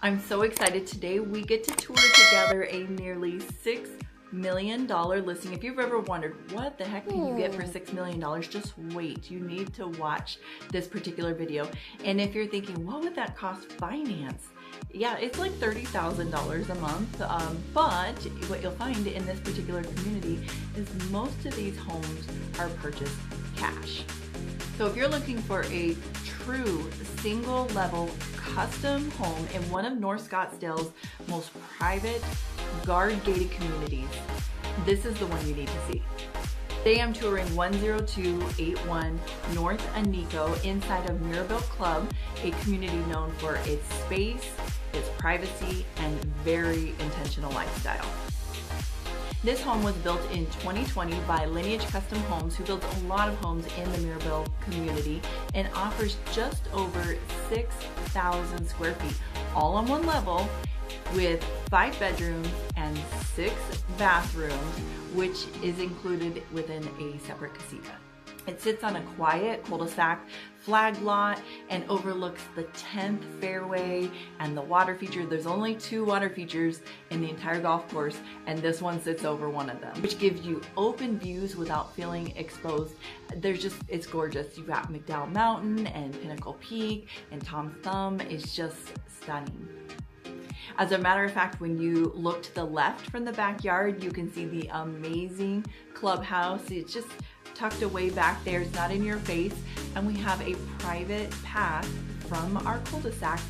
I'm so excited. Today we get to tour together a nearly $6 million listing. If you've ever wondered what the heck can you get for $6 million, just wait. You need to watch this particular video. And if you're thinking, what would that cost finance? Yeah, it's like $30,000 a month, but what you'll find in this particular community is most of these homes are purchased cash. So if you're looking for a true single level custom home in one of North Scottsdale's most private guard gated communities, this is the one you need to see. Today I'm touring 10281 North Anico inside of Mirabel Club, a community known for its space, its privacy, and very intentional lifestyle. This home was built in 2020 by Lineage Custom Homes, who builds a lot of homes in the Mirabel community and offers just over 6,000 square feet, all on one level, with 5 bedrooms and 6 bathrooms, which is included within a separate casita. It sits on a quiet cul-de-sac flag lot and overlooks the 10th fairway and the water feature. There's only 2 water features in the entire golf course, and this one sits over one of them, which gives you open views without feeling exposed. It's gorgeous. You've got McDowell Mountain and Pinnacle Peak, and Tom's Thumb is just stunning. As a matter of fact, when you look to the left from the backyard, you can see the amazing clubhouse. It's just tucked away back there. It's not in your face. And we have a private path from our cul-de-sac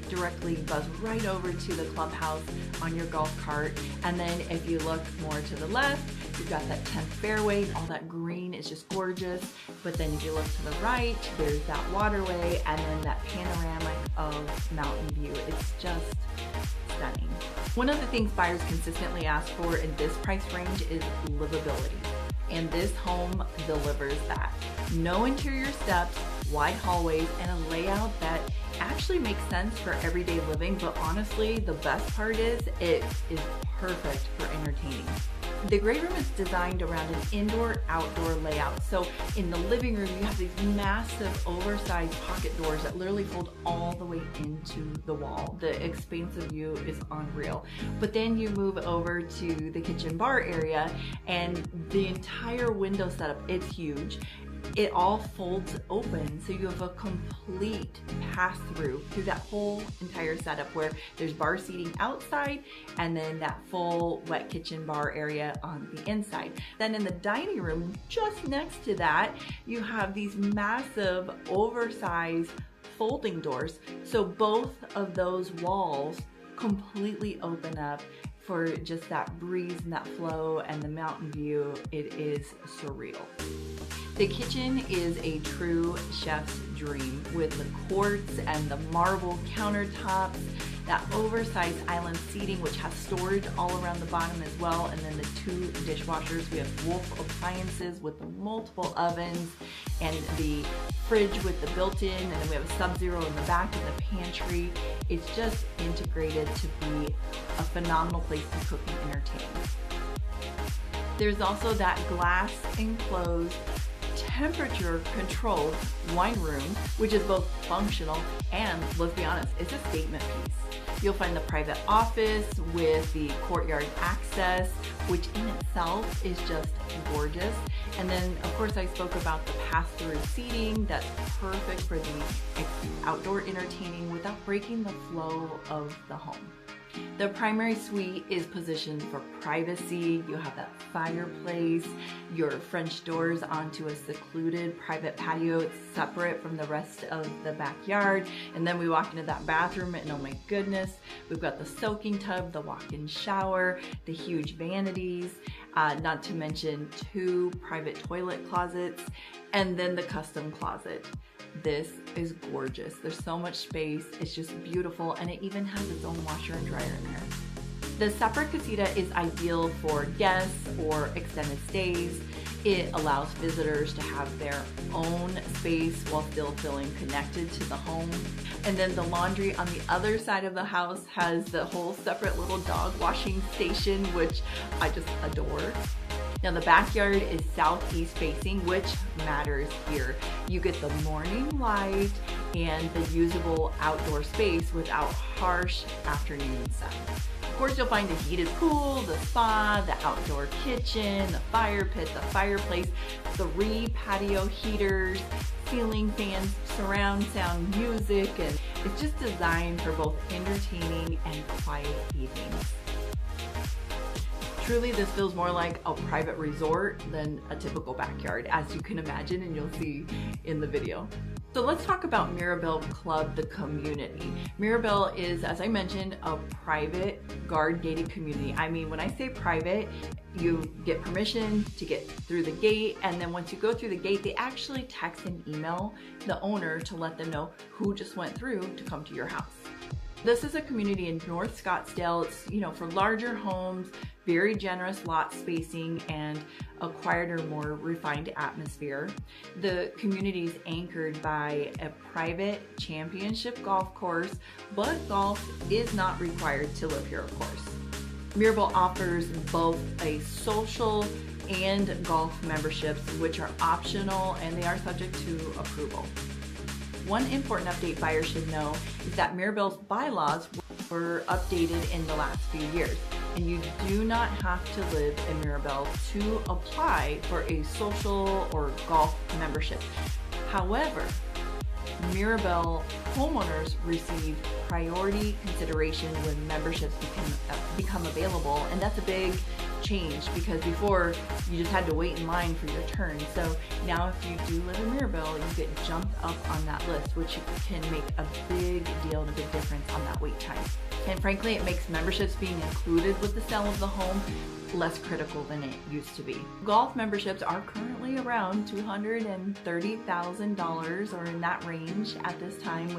directly buzz right over to the clubhouse on your golf cart. And then if you look more to the left, you've got that 10th fairway. All that green is just gorgeous. But then if you look to the right, there's that waterway and then that panoramic of mountain view. It's just stunning. One of the things buyers consistently ask for in this price range is livability. And this home delivers that. No interior steps, wide hallways, and a layout that actually makes sense for everyday living, but honestly, the best part is it is perfect for entertaining. The great room is designed around an indoor-outdoor layout. So in the living room, you have these massive oversized pocket doors that literally fold all the way into the wall. The expansive view is unreal. But then you move over to the kitchen bar area and the entire window setup, it's huge. It all folds open, so you have a complete pass-through through that whole entire setup where there's bar seating outside and then that full wet kitchen bar area on the inside. Then in the dining room, just next to that, you have these massive oversized folding doors. So both of those walls completely open up for just that breeze and that flow and the mountain view. It is surreal. The kitchen is a true chef's dream with the quartz and the marble countertops, that oversized island seating which has storage all around the bottom as well, and then the 2 dishwashers. We have Wolf appliances with the multiple ovens and the fridge with the built-in, and then we have a Sub-Zero in the back and the pantry. It's just integrated to be a phenomenal place to cook and entertain. There's also that glass enclosed temperature controlled wine room, which is both functional and, let's be honest, it's a statement piece. You'll find the private office with the courtyard access, which in itself is just gorgeous. And then of course I spoke about the pass-through seating that's perfect for the outdoor entertaining without breaking the flow of the home. The primary suite is positioned for privacy. You have that fireplace, your French doors onto a secluded private patio. It's separate from the rest of the backyard. And then we walk into that bathroom and oh my goodness, we've got the soaking tub, the walk-in shower, the huge vanities, not to mention 2 private toilet closets, and then the custom closet. This is gorgeous. There's so much space. It's just beautiful, and it even has its own washer and dryer in there. The separate casita is ideal for guests or extended stays. It allows visitors to have their own space while still feeling connected to the home. And then the laundry on the other side of the house has the whole separate little dog washing station, which I just adore. Now the backyard is southeast facing, which matters here. You get the morning light and the usable outdoor space without harsh afternoon sun. Of course, you'll find a heated pool, the spa, the outdoor kitchen, the fire pit, the fireplace, 3 patio heaters, ceiling fans, surround sound music, and it's just designed for both entertaining and quiet evenings. Truly, this feels more like a private resort than a typical backyard, as you can imagine, and you'll see in the video. So let's talk about Mirabel Club, the community. Mirabel is, as I mentioned, a private guard-gated community. I mean, when I say private, you get permission to get through the gate, and then once you go through the gate, they actually text and email the owner to let them know who just went through to come to your house. This is a community in North Scottsdale. It's, for larger homes, very generous lot spacing, and a quieter, more refined atmosphere. The community is anchored by a private championship golf course, but golf is not required to live here, of course. Mirabel offers both a social and golf memberships, which are optional and they are subject to approval. One important update buyers should know is that Mirabel's bylaws were updated in the last few years, and you do not have to live in Mirabel to apply for a social or golf membership. However, Mirabel homeowners receive priority consideration when memberships become available, and that's a big change because before you just had to wait in line for your turn. So now if you do live in Mirabel, you get jumped up on that list, which can make a big deal and a big difference on that wait time. And frankly, it makes memberships being included with the sale of the home less critical than it used to be. Golf memberships are currently around $230,000 or in that range at this time,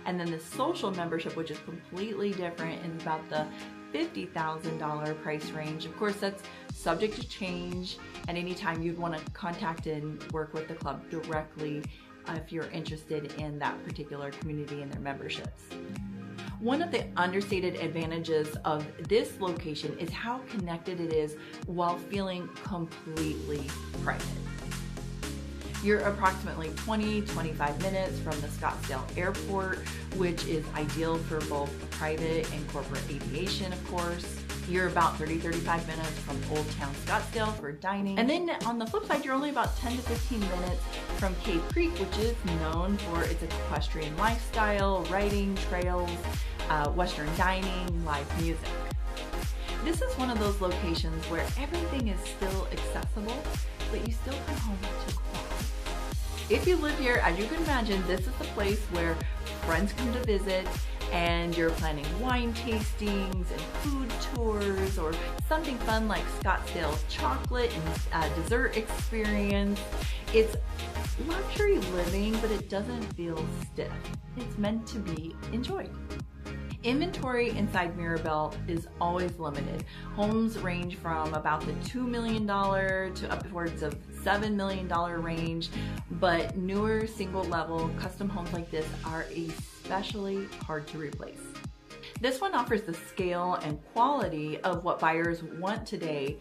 and then the social membership, which is completely different, is about the $50,000 price range. Of course, that's subject to change at any time. You'd want to contact and work with the club directly if you're interested in that particular community and their memberships. One of the understated advantages of this location is how connected it is while feeling completely private. You're approximately 20-25 minutes from the Scottsdale Airport, which is ideal for both private and corporate aviation, of course. You're about 30-35 minutes from Old Town Scottsdale for dining. And then on the flip side, you're only about 10 to 15 minutes from Cave Creek, which is known for its equestrian lifestyle, riding, trails, Western dining, live music. This is one of those locations where everything is still accessible, but you still come home to quiet. If you live here, as you can imagine, this is the place where friends come to visit and you're planning wine tastings and food tours or something fun like Scottsdale chocolate and dessert experience. It's luxury living, but it doesn't feel stiff. It's meant to be enjoyed. Inventory inside Mirabel is always limited. Homes range from about the $2 million to upwards of $7 million range, but newer single-level custom homes like this are especially hard to replace. This one offers the scale and quality of what buyers want today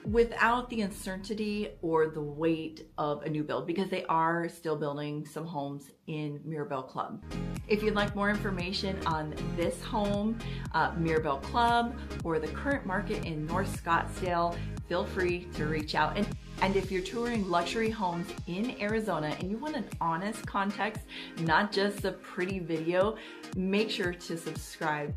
without the uncertainty or the weight of a new build, because they are still building some homes in Mirabel Club. If you'd like more information on this home, Mirabel Club, or the current market in North Scottsdale, feel free to reach out. And if you're touring luxury homes in Arizona and you want an honest context, not just a pretty video, make sure to subscribe.